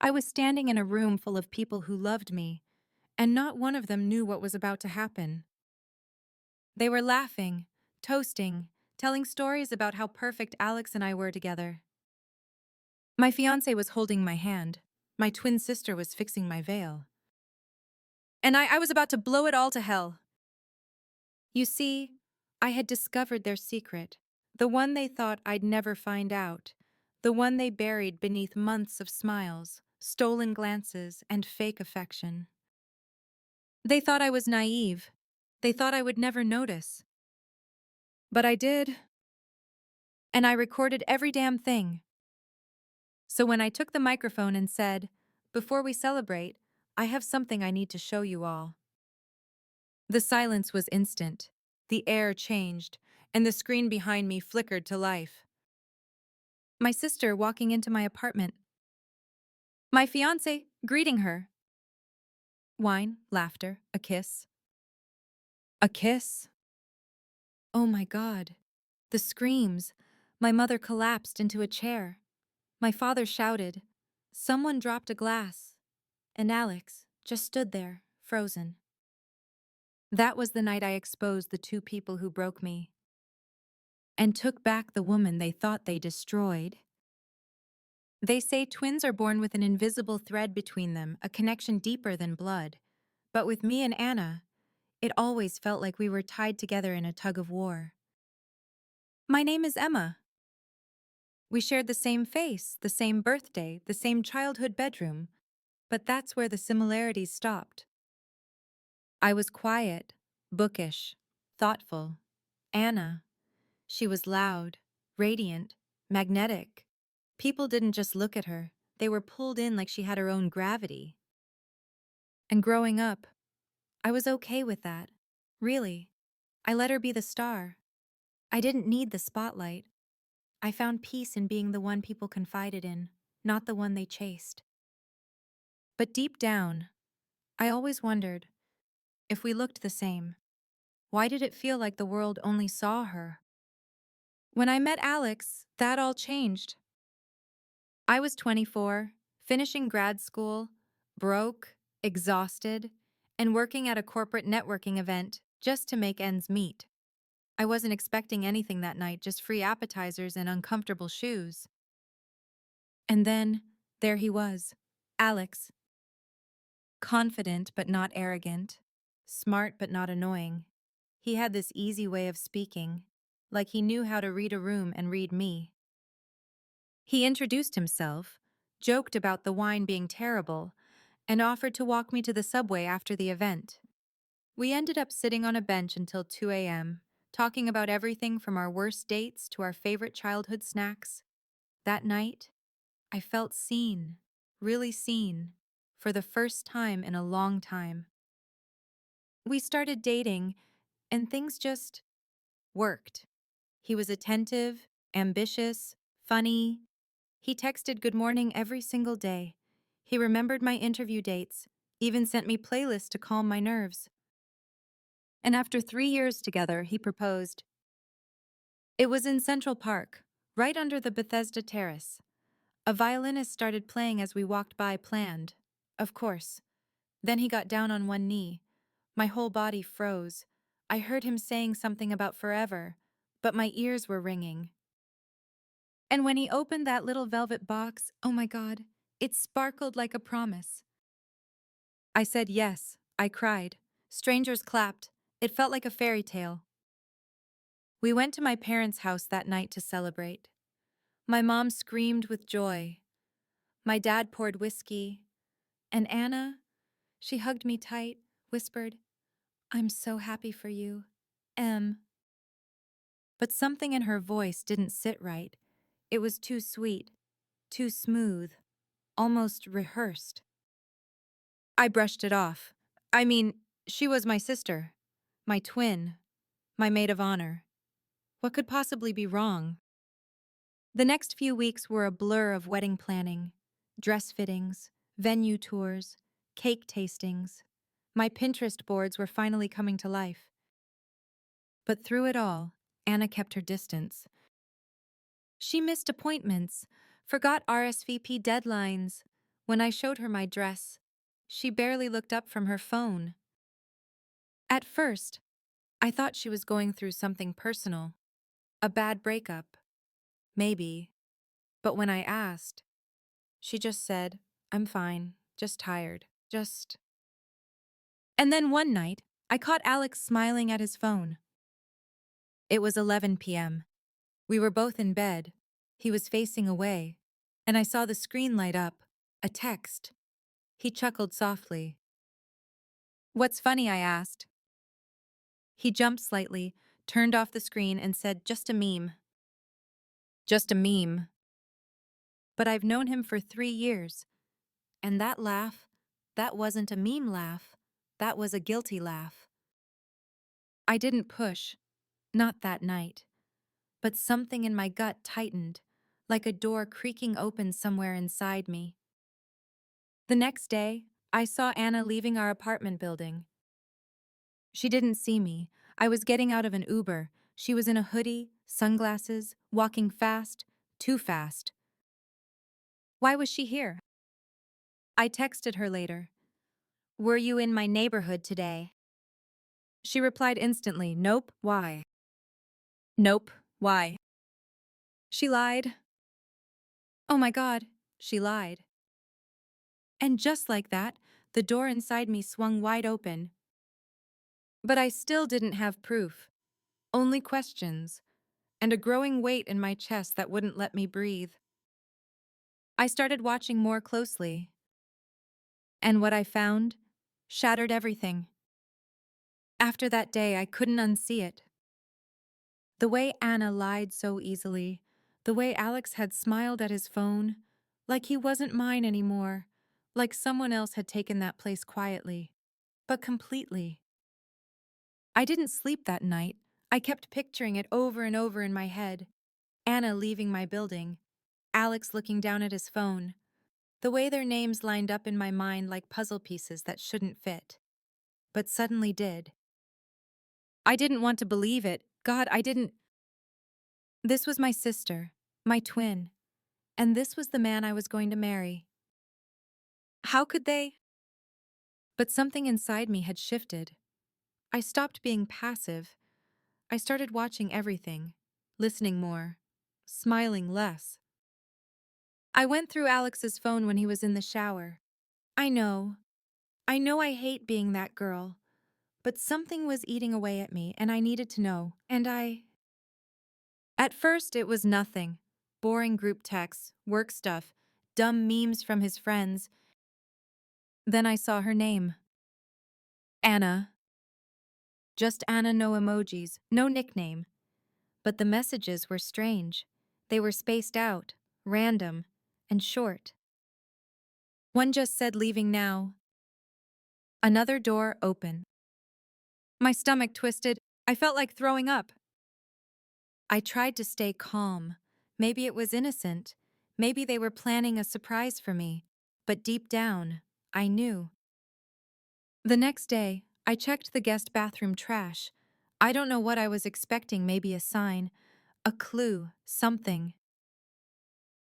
I was standing in a room full of people who loved me, and not one of them knew what was about to happen. They were laughing, toasting, telling stories about how perfect Alex and I were together. My fiancé was holding my hand. My twin sister was fixing my veil. And I was about to blow it all to hell. You see, I had discovered their secret, the one they thought I'd never find out, the one they buried beneath months of smiles, stolen glances, and fake affection. They thought I was naive. They thought I would never notice. But I did. And I recorded every damn thing. So when I took the microphone and said, "Before we celebrate, I have something I need to show you all." The silence was instant. The air changed, and the screen behind me flickered to life. My sister walking into my apartment. My fiancé greeting her. Wine, laughter, a kiss. A kiss? Oh my God. The screams. My mother collapsed into a chair. My father shouted. Someone dropped a glass. And Alex just stood there, frozen. That was the night I exposed the two people who broke me and took back the woman they thought they destroyed. They say twins are born with an invisible thread between them, a connection deeper than blood. But with me and Anna, it always felt like we were tied together in a tug of war. My name is Emma. We shared the same face, the same birthday, the same childhood bedroom, but that's where the similarities stopped. I was quiet, bookish, thoughtful. Anna, she was loud, radiant, magnetic. People didn't just look at her, they were pulled in like she had her own gravity. And growing up, I was okay with that. Really. I let her be the star. I didn't need the spotlight. I found peace in being the one people confided in, not the one they chased. But deep down, I always wondered if we looked the same. Why did it feel like the world only saw her? When I met Alex, that all changed. I was 24, finishing grad school, broke, exhausted, and working at a corporate networking event just to make ends meet. I wasn't expecting anything that night, just free appetizers and uncomfortable shoes. And then, there he was, Alex. Confident but not arrogant, smart but not annoying. He had this easy way of speaking, like he knew how to read a room and read me. He introduced himself, joked about the wine being terrible, and offered to walk me to the subway after the event. We ended up sitting on a bench until 2 a.m., talking about everything from our worst dates to our favorite childhood snacks. That night, I felt seen, really seen, for the first time in a long time. We started dating, and things just worked. He was attentive, ambitious, funny. He texted good morning every single day. He remembered my interview dates, even sent me playlists to calm my nerves. And after 3 years together, he proposed. It was in Central Park, right under the Bethesda Terrace. A violinist started playing as we walked by, planned, of course. Then he got down on one knee. My whole body froze. I heard him saying something about forever, but my ears were ringing. And when he opened that little velvet box, oh my God, it sparkled like a promise. I said yes. I cried. Strangers clapped. It felt like a fairy tale. We went to my parents' house that night to celebrate. My mom screamed with joy. My dad poured whiskey. And Anna, she hugged me tight, whispered, "I'm so happy for you, Em." But something in her voice didn't sit right. It was too sweet, too smooth, almost rehearsed. I brushed it off. I mean, she was my sister, my twin, my maid of honor. What could possibly be wrong? The next few weeks were a blur of wedding planning, dress fittings, venue tours, cake tastings. My Pinterest boards were finally coming to life. But through it all, Anna kept her distance. She missed appointments, forgot RSVP deadlines, When I showed her my dress, she barely looked up from her phone. At first, I thought she was going through something personal, a bad breakup, maybe. But when I asked, she just said, "I'm fine, just tired, just." And then one night, I caught Alex smiling at his phone. It was 11 p.m. We were both in bed. He was facing away, and I saw the screen light up, a text. He chuckled softly. "What's funny?" I asked. He jumped slightly, turned off the screen, and said, "Just a meme." Just a meme. But I've known him for 3 years, and that laugh, that wasn't a meme laugh. That was a guilty laugh. I didn't push, not that night, but something in my gut tightened, like a door creaking open somewhere inside me. The next day, I saw Anna leaving our apartment building. She didn't see me. I was getting out of an Uber. She was in a hoodie, sunglasses, walking fast, too fast. Why was she here? I texted her later. "Were you in my neighborhood today?" She replied instantly, "Nope, why?" "Nope, why?" She lied. Oh my God, she lied. And just like that, the door inside me swung wide open. But I still didn't have proof, only questions, and a growing weight in my chest that wouldn't let me breathe. I started watching more closely, and what I found shattered everything. After that day, I couldn't unsee it. The way Anna lied so easily, the way Alex had smiled at his phone, like he wasn't mine anymore, like someone else had taken that place quietly, but completely. I didn't sleep that night. I kept picturing it over and over in my head. Anna leaving my building, Alex looking down at his phone, the way their names lined up in my mind like puzzle pieces that shouldn't fit, but suddenly did. I didn't want to believe it. God, I didn't. This was my sister, my twin, and this was the man I was going to marry. How could they? But something inside me had shifted. I stopped being passive. I started watching everything, listening more, smiling less. I went through Alex's phone when he was in the shower. I know. I know I hate being that girl, but something was eating away at me and I needed to know, At first, it was nothing. Boring group texts, work stuff, dumb memes from his friends. Then I saw her name. Anna. Just Anna, no emojis, no nickname. But the messages were strange. They were spaced out, random, and short. One just said leaving now. Another door open. My stomach twisted. I felt like throwing up. I tried to stay calm. Maybe it was innocent. Maybe they were planning a surprise for me. But deep down, I knew. The next day, I checked the guest bathroom trash. I don't know what I was expecting, maybe a sign, a clue, something.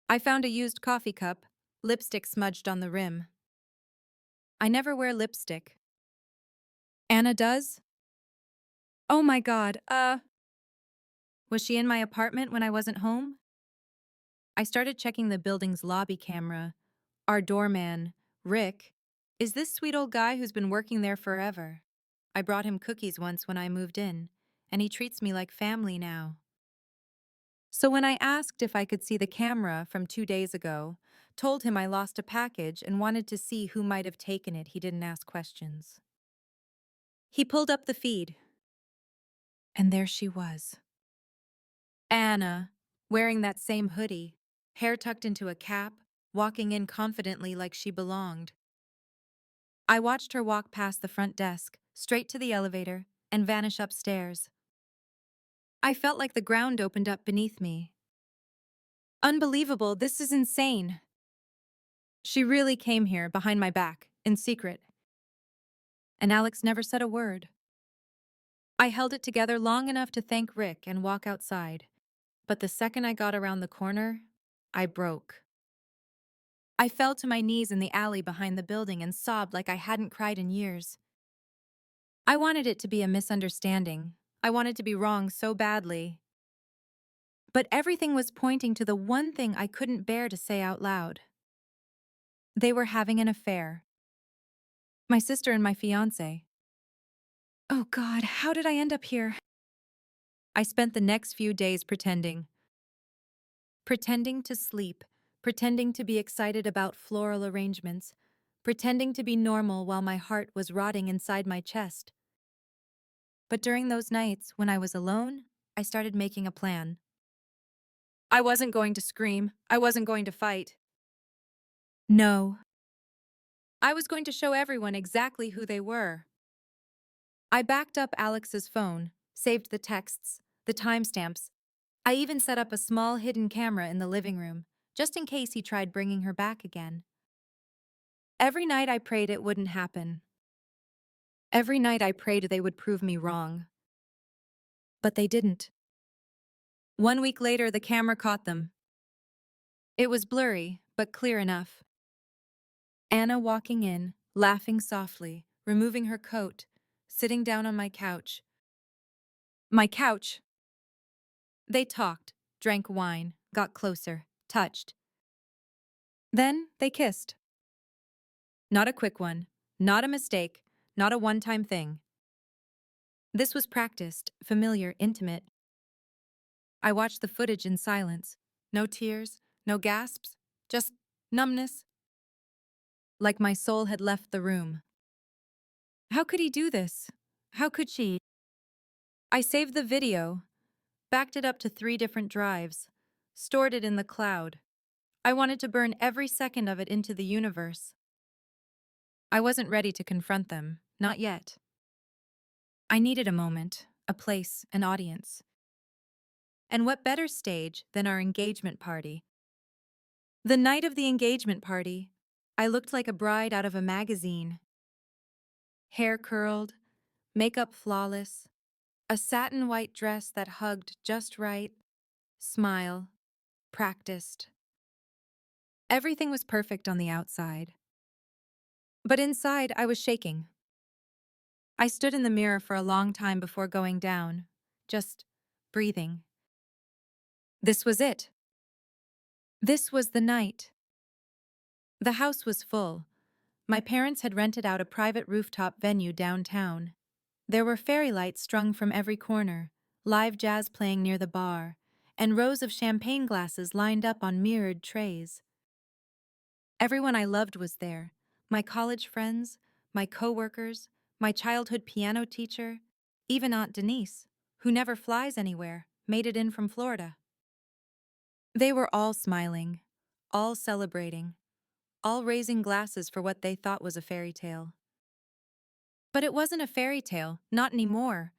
I found a used coffee cup, lipstick smudged on the rim. I never wear lipstick. Anna does? Oh my God, was she in my apartment when I wasn't home? I started checking the building's lobby camera. Our doorman, Rick, is this sweet old guy who's been working there forever. I brought him cookies once when I moved in, and he treats me like family now. So when I asked if I could see the camera from 2 days ago, told him I lost a package and wanted to see who might have taken it, he didn't ask questions. He pulled up the feed, and there she was. Anna, wearing that same hoodie, hair tucked into a cap, walking in confidently like she belonged. I watched her walk past the front desk, straight to the elevator, and vanish upstairs. I felt like the ground opened up beneath me. Unbelievable, this is insane. She really came here, behind my back, in secret. And Alex never said a word. I held it together long enough to thank Rick and walk outside. But the second I got around the corner, I broke. I fell to my knees in the alley behind the building and sobbed like I hadn't cried in years. I wanted it to be a misunderstanding. I wanted to be wrong so badly. But everything was pointing to the one thing I couldn't bear to say out loud. They were having an affair. My sister and my fiancé. Oh God, how did I end up here? I spent the next few days pretending. Pretending to sleep, pretending to be excited about floral arrangements, pretending to be normal while my heart was rotting inside my chest. But during those nights, when I was alone, I started making a plan. I wasn't going to scream. I wasn't going to fight. No. I was going to show everyone exactly who they were. I backed up Alex's phone, saved the texts, the timestamps. I even set up a small hidden camera in the living room, just in case he tried bringing her back again. Every night I prayed it wouldn't happen. Every night I prayed they would prove me wrong. But they didn't. 1 week later, the camera caught them. It was blurry, but clear enough. Anna walking in, laughing softly, removing her coat, sitting down on my couch. My couch! They talked, drank wine, got closer, touched. Then they kissed. Not a quick one, not a mistake, not a one-time thing. This was practiced, familiar, intimate. I watched the footage in silence. No tears, no gasps, just numbness. Like my soul had left the room. How could he do this? How could she? I saved the video, backed it up to 3 different drives, stored it in the cloud. I wanted to burn every second of it into the universe. I wasn't ready to confront them, not yet. I needed a moment, a place, an audience. And what better stage than our engagement party? The night of the engagement party, I looked like a bride out of a magazine. Hair curled, makeup flawless, a satin white dress that hugged just right, smile, practiced. Everything was perfect on the outside. But inside, I was shaking. I stood in the mirror for a long time before going down, just breathing. This was it. This was the night. The house was full. My parents had rented out a private rooftop venue downtown. There were fairy lights strung from every corner, live jazz playing near the bar, and rows of champagne glasses lined up on mirrored trays. Everyone I loved was there, my college friends, my coworkers, my childhood piano teacher, even Aunt Denise, who never flies anywhere, made it in from Florida. They were all smiling, all celebrating, all raising glasses for what they thought was a fairy tale. But it wasn't a fairy tale, not anymore.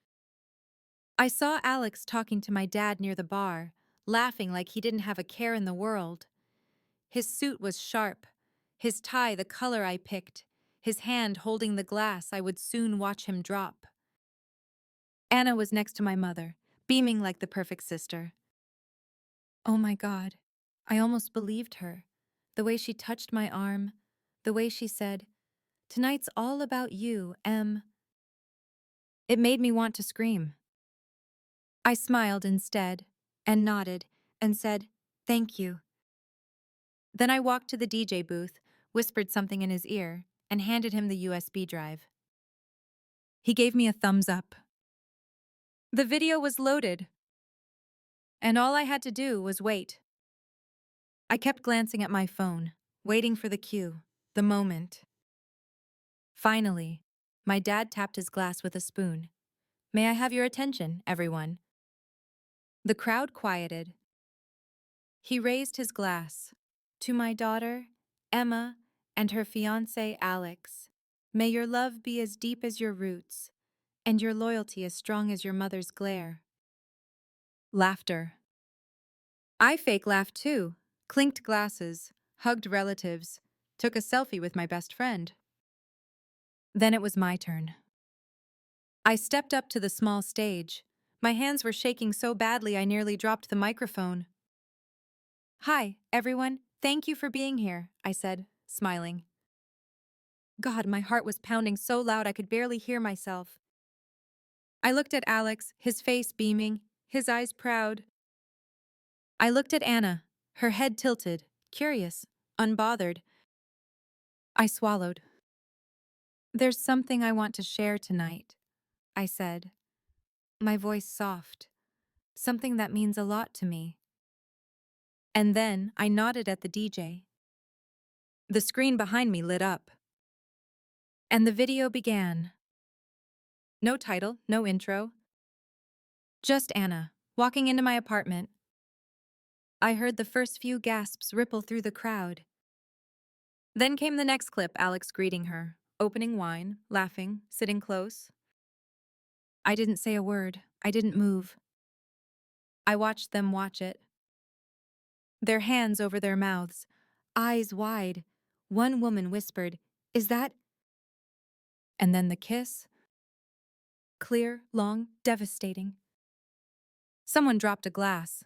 I saw Alex talking to my dad near the bar, laughing like he didn't have a care in the world. His suit was sharp, his tie the color I picked, his hand holding the glass I would soon watch him drop. Anna was next to my mother, beaming like the perfect sister. Oh my God, I almost believed her. The way she touched my arm, the way she said, "Tonight's all about you, Em." It made me want to scream. I smiled instead, and nodded, and said, "Thank you." Then I walked to the DJ booth, whispered something in his ear, and handed him the USB drive. He gave me a thumbs up. The video was loaded, and all I had to do was wait. I kept glancing at my phone, waiting for the cue, the moment. Finally, my dad tapped his glass with a spoon. "May I have your attention, everyone?" The crowd quieted. He raised his glass. "To my daughter, Emma, and her fiancé, Alex. May your love be as deep as your roots, and your loyalty as strong as your mother's glare." Laughter. I fake laughed too, clinked glasses, hugged relatives, took a selfie with my best friend. Then it was my turn. I stepped up to the small stage. My hands were shaking so badly I nearly dropped the microphone. "Hi, everyone. Thank you for being here, I said, smiling. God, my heart was pounding so loud I could barely hear myself. I looked at Alex, his face beaming, his eyes proud. I looked at Anna, her head tilted, curious, unbothered. I swallowed. There's something I want to share tonight, I said, my voice soft. Something that means a lot to me. And then I nodded at the DJ. The screen behind me lit up. And the video began. No title, no intro. Just Anna, walking into my apartment. I heard the first few gasps ripple through the crowd. Then came the next clip, Alex greeting her, opening wine, laughing, sitting close. I didn't say a word. I didn't move. I watched them watch it. Their hands over their mouths, eyes wide. One woman whispered, "Is that?" And then the kiss. Clear, long, devastating. Someone dropped a glass.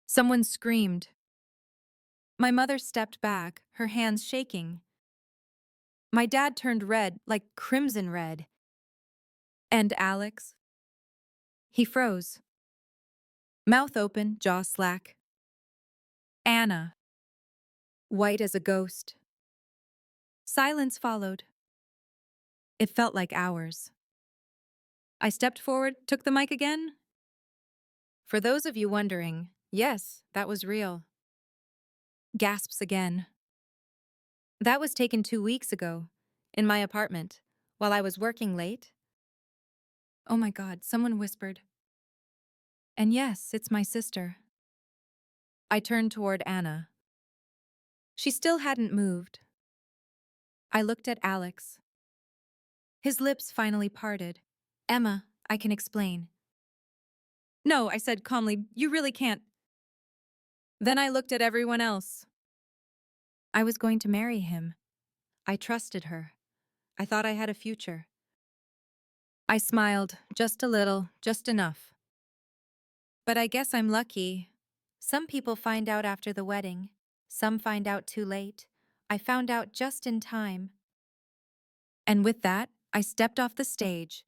Someone screamed. My mother stepped back, her hands shaking. My dad turned red, like crimson red. And Alex? He froze. Mouth open, jaw slack. Anna. White as a ghost. Silence followed. It felt like hours. I stepped forward, took the mic again. For those of you wondering, yes, that was real. Gasps again. That was taken 2 weeks ago, in my apartment, while I was working late. Oh my God, someone whispered. And yes, it's my sister. I turned toward Anna. She still hadn't moved. I looked at Alex. His lips finally parted. Emma, I can explain. No, I said calmly, you really can't. Then I looked at everyone else. I was going to marry him. I trusted her. I thought I had a future. I smiled, just a little, just enough. But I guess I'm lucky. Some people find out after the wedding. Some find out too late. I found out just in time. And with that, I stepped off the stage.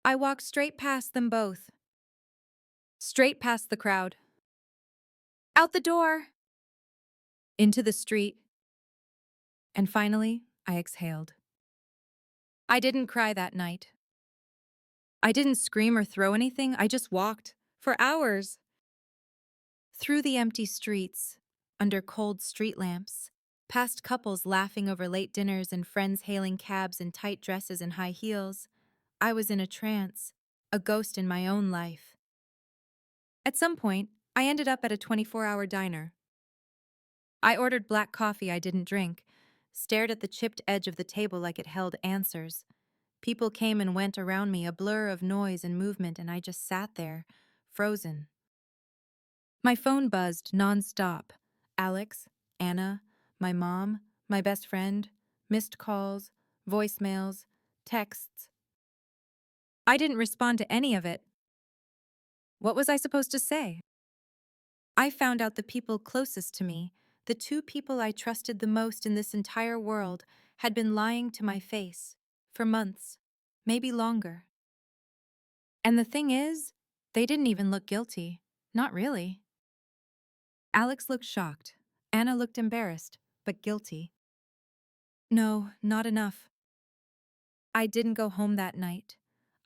I walked straight past them both. Straight past the crowd. Out the door! Into the street. And finally, I exhaled. I didn't cry that night. I didn't scream or throw anything, I just walked. For hours. Through the empty streets, under cold street lamps, past couples laughing over late dinners and friends hailing cabs in tight dresses and high heels, I was in a trance, a ghost in my own life. At some point, I ended up at a 24-hour diner. I ordered black coffee I didn't drink, stared at the chipped edge of the table like it held answers. People came and went around me, a blur of noise and movement, and I just sat there, frozen. My phone buzzed nonstop. Alex, Anna, my mom, my best friend, missed calls, voicemails, texts. I didn't respond to any of it. What was I supposed to say? I found out the people closest to me, the two people I trusted the most in this entire world, had been lying to my face for months, maybe longer. And the thing is, they didn't even look guilty. Not really. Alex looked shocked. Anna looked embarrassed, but guilty. No, not enough. I didn't go home that night.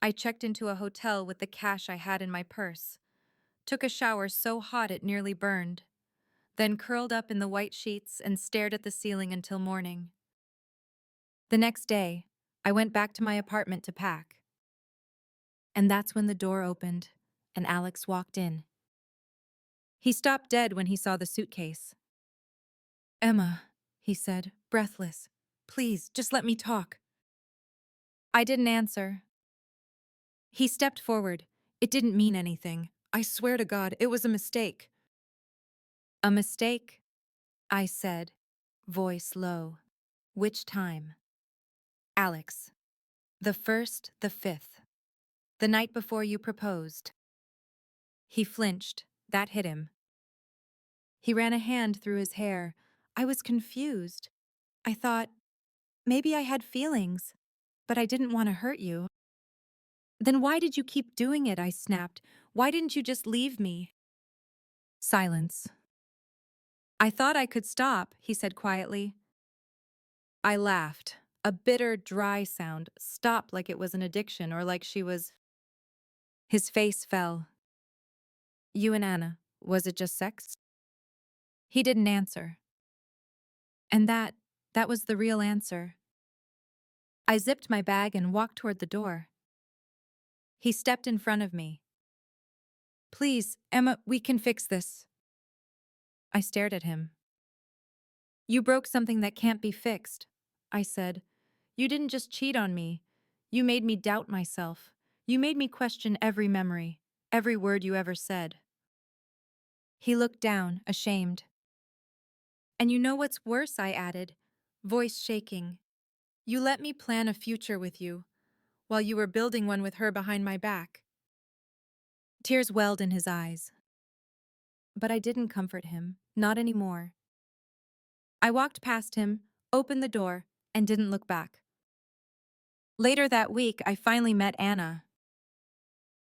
I checked into a hotel with the cash I had in my purse, took a shower so hot it nearly burned, then curled up in the white sheets and stared at the ceiling until morning. The next day, I went back to my apartment to pack. And that's when the door opened, and Alex walked in. He stopped dead when he saw the suitcase. Emma, he said, breathless, please, just let me talk. I didn't answer. He stepped forward. It didn't mean anything. I swear to God, it was a mistake. A mistake? I said, voice low. Which time? Alex. The 1st, the 5th. The night before you proposed. He flinched. That hit him. He ran a hand through his hair. I was confused. I thought, maybe I had feelings, but I didn't want to hurt you. Then why did you keep doing it? I snapped. Why didn't you just leave me? Silence. I thought I could stop, he said quietly. I laughed. A bitter, dry sound, stopped like it was an addiction or like she was. His face fell. You and Anna, was it just sex? He didn't answer. And that was the real answer. I zipped my bag and walked toward the door. He stepped in front of me. Please, Emma, we can fix this. I stared at him. You broke something that can't be fixed, I said. You didn't just cheat on me. You made me doubt myself. You made me question every memory, every word you ever said. He looked down, ashamed. And you know what's worse, I added, voice shaking. You let me plan a future with you, while you were building one with her behind my back. Tears welled in his eyes. But I didn't comfort him, not anymore. I walked past him, opened the door, and didn't look back. Later that week, I finally met Anna.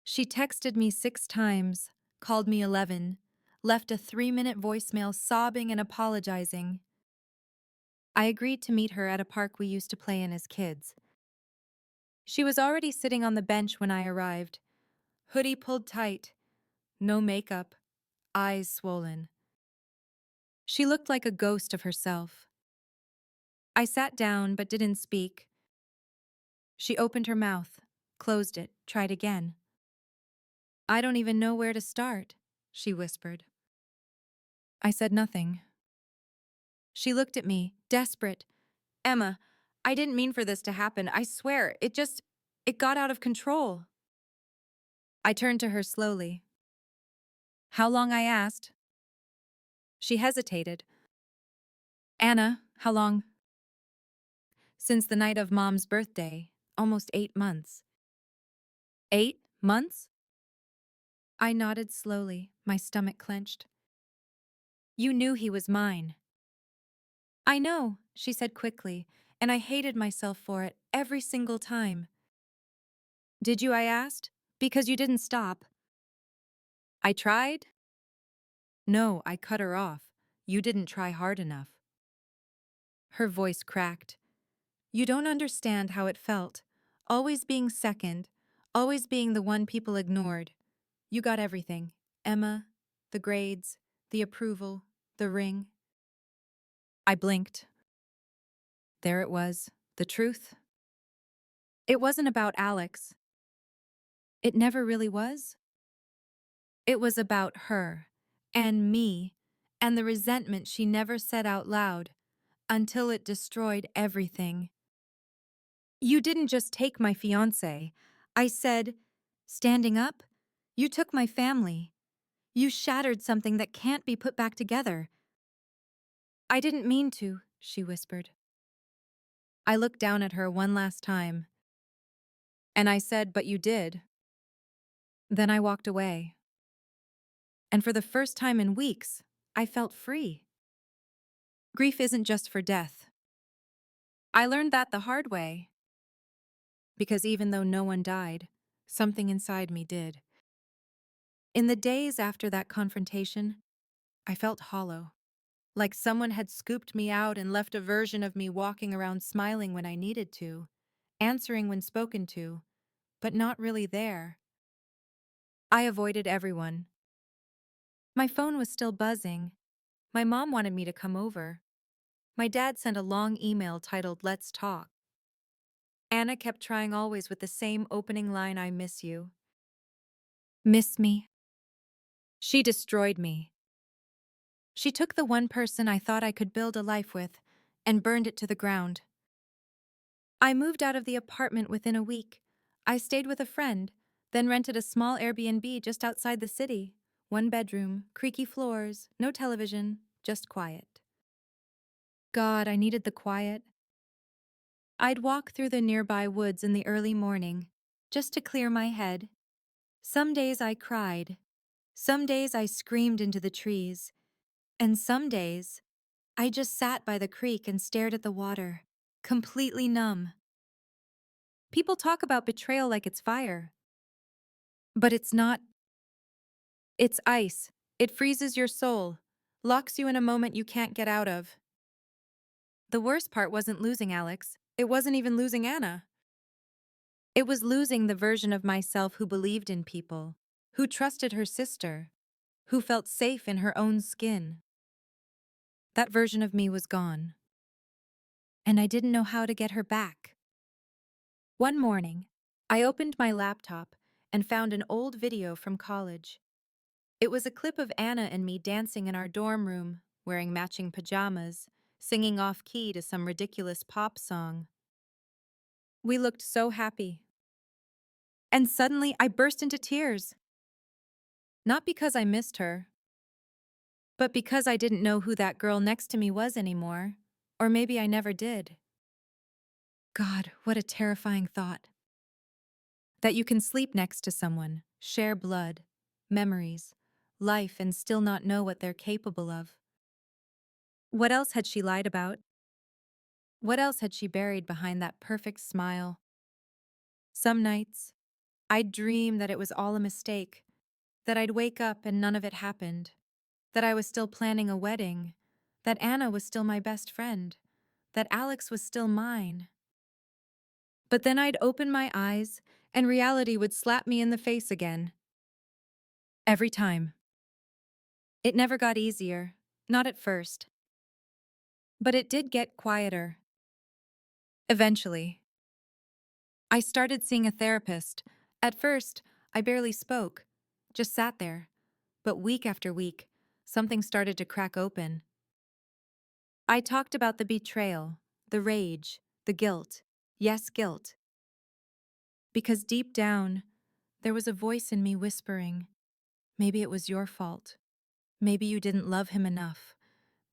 She texted me 6 times, called me 11, left a 3-minute voicemail sobbing and apologizing. I agreed to meet her at a park we used to play in as kids. She was already sitting on the bench when I arrived, hoodie pulled tight, no makeup, eyes swollen. She looked like a ghost of herself. I sat down but didn't speak. She opened her mouth, closed it, tried again. I don't even know where to start, she whispered. I said nothing. She looked at me, desperate. Emma, I didn't mean for this to happen. I swear, it got out of control. I turned to her slowly. How long? I asked. She hesitated. Anna, how long? Since the night of Mom's birthday, almost 8 months. 8 months? I nodded slowly, my stomach clenched. You knew he was mine. I know, she said quickly, and I hated myself for it every single time. Did you? I asked. Because you didn't stop. I tried? No, I cut her off. You didn't try hard enough. Her voice cracked. You don't understand how it felt. Always being second, always being the one people ignored. You got everything. Emma, the grades, the approval, the ring. I blinked. There it was, the truth. It wasn't about Alex. It never really was. It was about her, and me, and the resentment she never said out loud, until it destroyed everything. You didn't just take my fiancé, I said, standing up. You took my family. You shattered something that can't be put back together. I didn't mean to, she whispered. I looked down at her one last time. And I said, but you did. Then I walked away. And for the first time in weeks, I felt free. Grief isn't just for death. I learned that the hard way. Because even though no one died, something inside me did. In the days after that confrontation, I felt hollow. Like someone had scooped me out and left a version of me walking around smiling when I needed to, answering when spoken to, but not really there. I avoided everyone. My phone was still buzzing. My mom wanted me to come over. My dad sent a long email titled, Let's Talk. Anna kept trying always with the same opening line, I miss you. Miss me? She destroyed me. She took the one person I thought I could build a life with and burned it to the ground. I moved out of the apartment within a week. I stayed with a friend, then rented a small Airbnb just outside the city. 1 bedroom, creaky floors, no television, just quiet. God, I needed the quiet. I'd walk through the nearby woods in the early morning, just to clear my head. Some days I cried. Some days I screamed into the trees. And some days, I just sat by the creek and stared at the water, completely numb. People talk about betrayal like it's fire, but it's not. It's ice. It freezes your soul, locks you in a moment you can't get out of. The worst part wasn't losing Alex. It wasn't even losing Anna. It was losing the version of myself who believed in people, who trusted her sister, who felt safe in her own skin. That version of me was gone, and I didn't know how to get her back. One morning, I opened my laptop and found an old video from college. It was a clip of Anna and me dancing in our dorm room, wearing matching pajamas, singing off key to some ridiculous pop song. We looked so happy. And suddenly I burst into tears. Not because I missed her, but because I didn't know who that girl next to me was anymore. Or maybe I never did. God, what a terrifying thought. That you can sleep next to someone, share blood, memories, life, and still not know what they're capable of. What else had she lied about? What else had she buried behind that perfect smile? Some nights, I'd dream that it was all a mistake, that I'd wake up and none of it happened, that I was still planning a wedding, that Anna was still my best friend, that Alex was still mine. But then I'd open my eyes, and reality would slap me in the face again. Every time. It never got easier, not at first. But it did get quieter. Eventually. I started seeing a therapist. At first, I barely spoke, just sat there. But week after week, something started to crack open. I talked about the betrayal, the rage, the guilt. Yes, guilt. Because deep down, there was a voice in me whispering, maybe it was your fault. Maybe you didn't love him enough.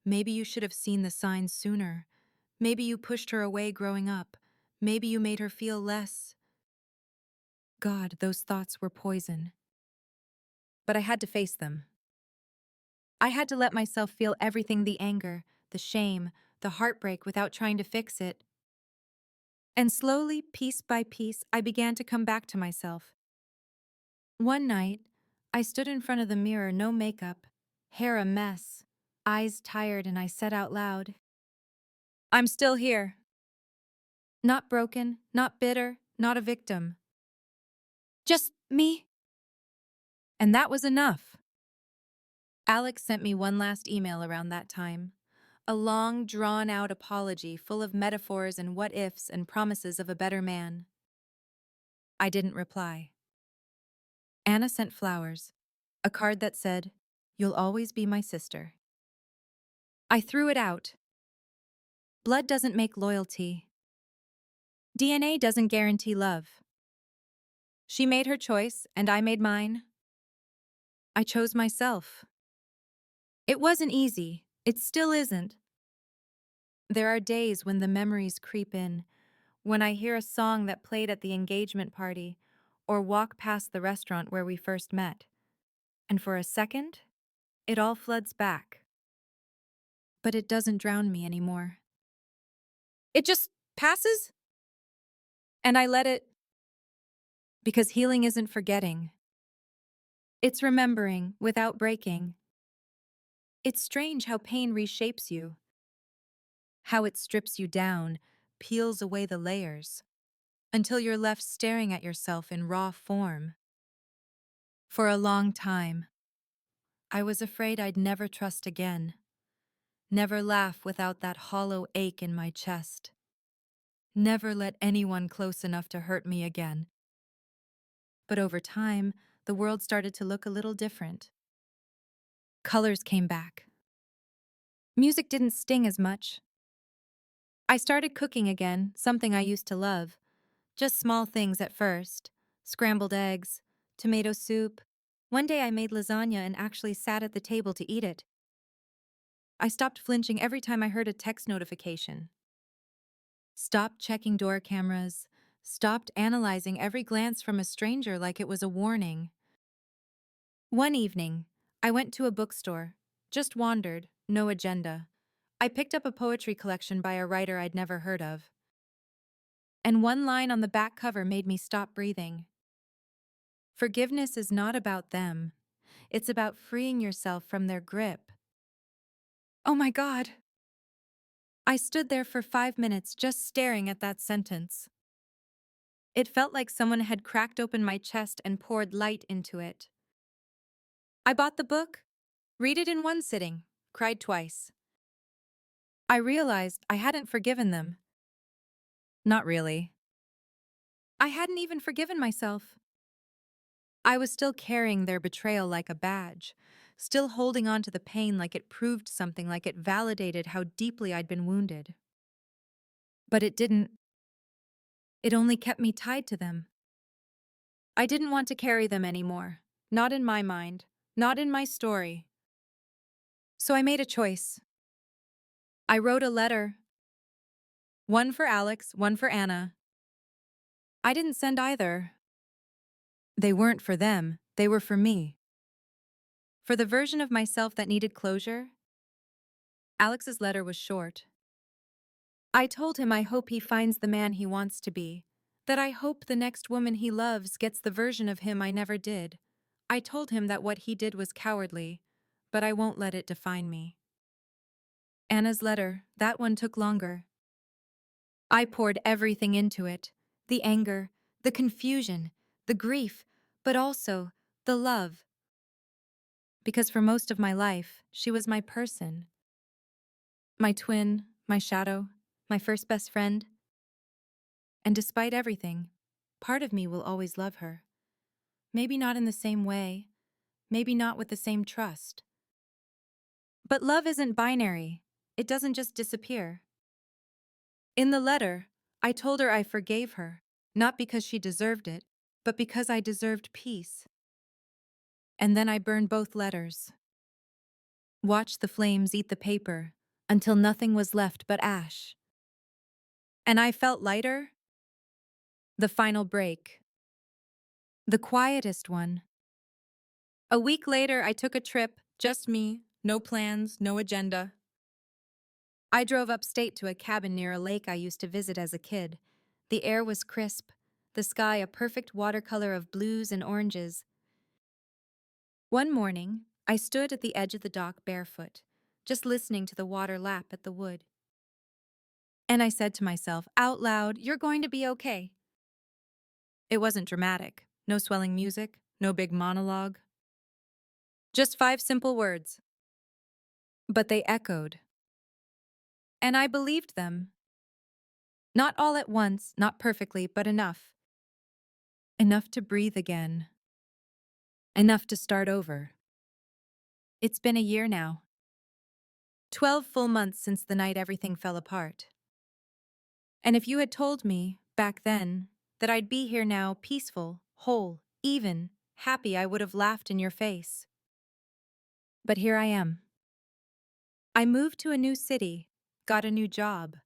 Maybe you should have seen the signs sooner. Maybe you pushed her away growing up. Maybe you made her feel less. God, those thoughts were poison. But I had to face them. I had to let myself feel everything, the anger, the shame, the heartbreak without trying to fix it. And slowly, piece by piece, I began to come back to myself. One night, I stood in front of the mirror, no makeup, hair a mess, eyes tired, and I said out loud, I'm still here. Not broken, not bitter, not a victim. Just me. And that was enough. Alex sent me one last email around that time. A long, drawn-out apology full of metaphors and what-ifs and promises of a better man. I didn't reply. Anna sent flowers, a card that said, You'll always be my sister. I threw it out. Blood doesn't make loyalty. DNA doesn't guarantee love. She made her choice, and I made mine. I chose myself. It wasn't easy. It still isn't. There are days when the memories creep in, when I hear a song that played at the engagement party, or walk past the restaurant where we first met. And for a second, it all floods back. But it doesn't drown me anymore. It just passes, and I let it, because healing isn't forgetting. It's remembering without breaking. It's strange how pain reshapes you, how it strips you down, peels away the layers, until you're left staring at yourself in raw form. For a long time, I was afraid I'd never trust again, never laugh without that hollow ache in my chest, never let anyone close enough to hurt me again. But over time, the world started to look a little different. Colors came back. Music didn't sting as much. I started cooking again, something I used to love. Just small things at first. Scrambled eggs, tomato soup. One day I made lasagna and actually sat at the table to eat it. I stopped flinching every time I heard a text notification. Stopped checking door cameras. Stopped analyzing every glance from a stranger like it was a warning. One evening, I went to a bookstore. Just wandered. no agenda. I picked up a poetry collection by a writer I'd never heard of. And one line on the back cover made me stop breathing. Forgiveness is not about them. It's about freeing yourself from their grip. Oh my God! I stood there for 5 minutes just staring at that sentence. It felt like someone had cracked open my chest and poured light into it. I bought the book, read it in one sitting, cried twice. I realized I hadn't forgiven them. Not really. I hadn't even forgiven myself. I was still carrying their betrayal like a badge, still holding on to the pain like it proved something, like it validated how deeply I'd been wounded. But it didn't. It only kept me tied to them. I didn't want to carry them anymore. Not in my mind. Not in my story. So I made a choice. I wrote a letter. One for Alex, one for Anna. I didn't send either. They weren't for them, they were for me. For the version of myself that needed closure. Alex's letter was short. I told him I hope he finds the man he wants to be, that I hope the next woman he loves gets the version of him I never did. I told him that what he did was cowardly, but I won't let it define me. Anna's letter, that one took longer. I poured everything into it, the anger, the confusion, the grief, but also the love. Because for most of my life, she was my person. My twin, my shadow, my first best friend. And despite everything, part of me will always love her. Maybe not in the same way, maybe not with the same trust. But love isn't binary. It doesn't just disappear. In the letter, I told her I forgave her, not because she deserved it, but because I deserved peace. And then I burned both letters. Watched the flames eat the paper until nothing was left but ash. And I felt lighter. The final break. The quietest one. A week later, I took a trip, just me, no plans, no agenda. I drove upstate to a cabin near a lake I used to visit as a kid. The air was crisp, the sky a perfect watercolor of blues and oranges. One morning, I stood at the edge of the dock barefoot, just listening to the water lap at the wood. And I said to myself, out loud, "You're going to be okay." It wasn't dramatic, no swelling music, no big monologue. Just 5 simple words. But they echoed. And I believed them. Not all at once, not perfectly, but enough. Enough to breathe again. Enough to start over. It's been a year now. 12 full months since the night everything fell apart. And if you had told me, back then, that I'd be here now, peaceful, whole, even, happy, I would have laughed in your face. But here I am. I moved to a new city, got a new job,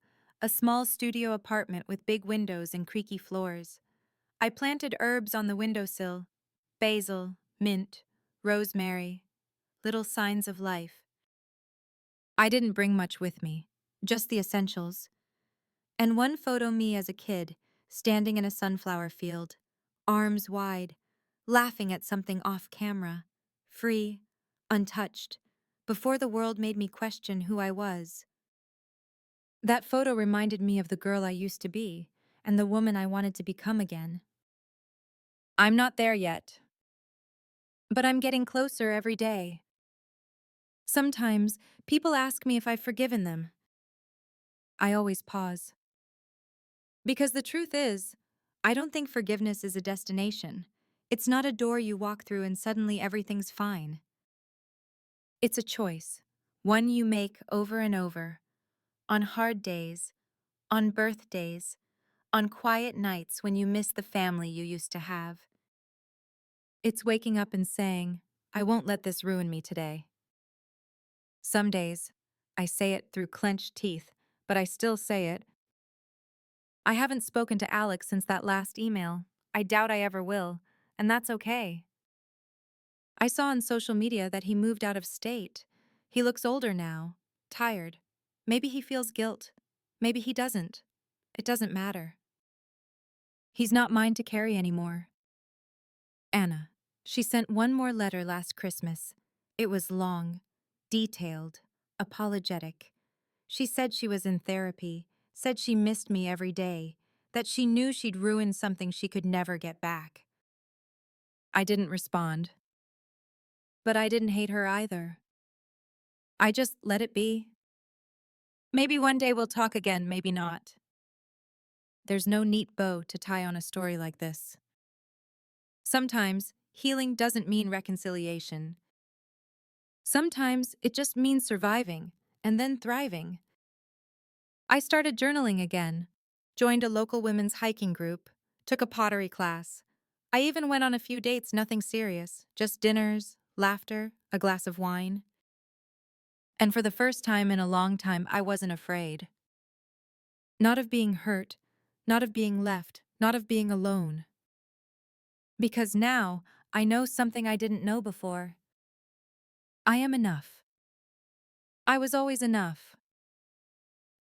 a small studio apartment with big windows and creaky floors. I planted herbs on the windowsill, basil, mint, rosemary, little signs of life. I didn't bring much with me, just the essentials. And one photo me as a kid, standing in a sunflower field, arms wide, laughing at something off camera, free, untouched, before the world made me question who I was. That photo reminded me of the girl I used to be, and the woman I wanted to become again. I'm not there yet. But I'm getting closer every day. Sometimes, people ask me if I've forgiven them. I always pause. Because the truth is, I don't think forgiveness is a destination. It's not a door you walk through and suddenly everything's fine. It's a choice, one you make over and over, on hard days, on birthdays, on quiet nights when you miss the family you used to have. It's waking up and saying, I won't let this ruin me today. Some days, I say it through clenched teeth, but I still say it. I haven't spoken to Alex since that last email. I doubt I ever will, and that's okay. I saw on social media that he moved out of state. He looks older now, tired. Maybe he feels guilt. Maybe he doesn't. It doesn't matter. He's not mine to carry anymore. Anna. She sent one more letter last Christmas. It was long, detailed, apologetic. She said she was in therapy, said she missed me every day, that she knew she'd ruined something she could never get back. I didn't respond. But I didn't hate her either. I just let it be. Maybe one day we'll talk again, maybe not. There's no neat bow to tie on a story like this. Sometimes, healing doesn't mean reconciliation. Sometimes, it just means surviving, and then thriving. I started journaling again, joined a local women's hiking group, took a pottery class. I even went on a few dates, nothing serious, just dinners, laughter, a glass of wine. And for the first time in a long time, I wasn't afraid. Not of being hurt, not of being left, not of being alone. Because now, I know something I didn't know before. I am enough. I was always enough.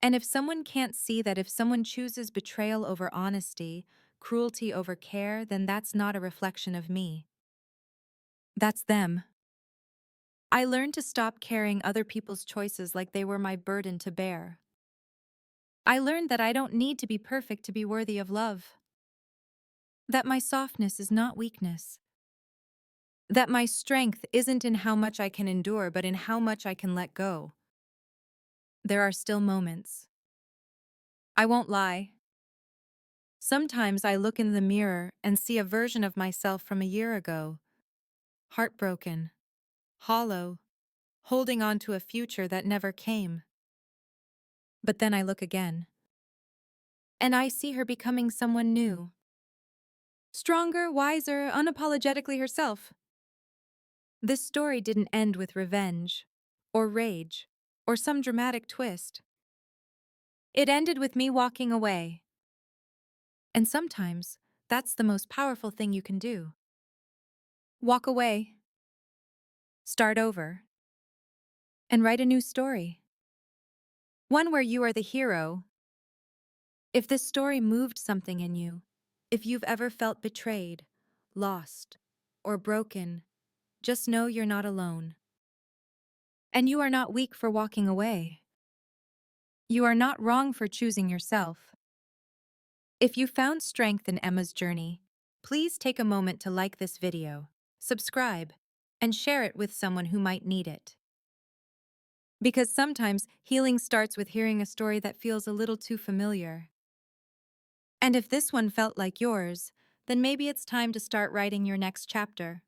And if someone can't see that, if someone chooses betrayal over honesty, cruelty over care, then that's not a reflection of me. That's them. I learned to stop carrying other people's choices like they were my burden to bear. I learned that I don't need to be perfect to be worthy of love. That my softness is not weakness. That my strength isn't in how much I can endure, but in how much I can let go. There are still moments. I won't lie. Sometimes I look in the mirror and see a version of myself from a year ago. Heartbroken, hollow, holding on to a future that never came. But then I look again. And I see her becoming someone new. Stronger, wiser, unapologetically herself. This story didn't end with revenge, or rage, or some dramatic twist. It ended with me walking away. And sometimes, that's the most powerful thing you can do. Walk away. Start over. And write a new story. One where you are the hero. If this story moved something in you, if you've ever felt betrayed, lost, or broken, just know you're not alone. And you are not weak for walking away. You are not wrong for choosing yourself. If you found strength in Emma's journey, please take a moment to like this video, subscribe, and share it with someone who might need it. Because sometimes healing starts with hearing a story that feels a little too familiar. And if this one felt like yours, then maybe it's time to start writing your next chapter.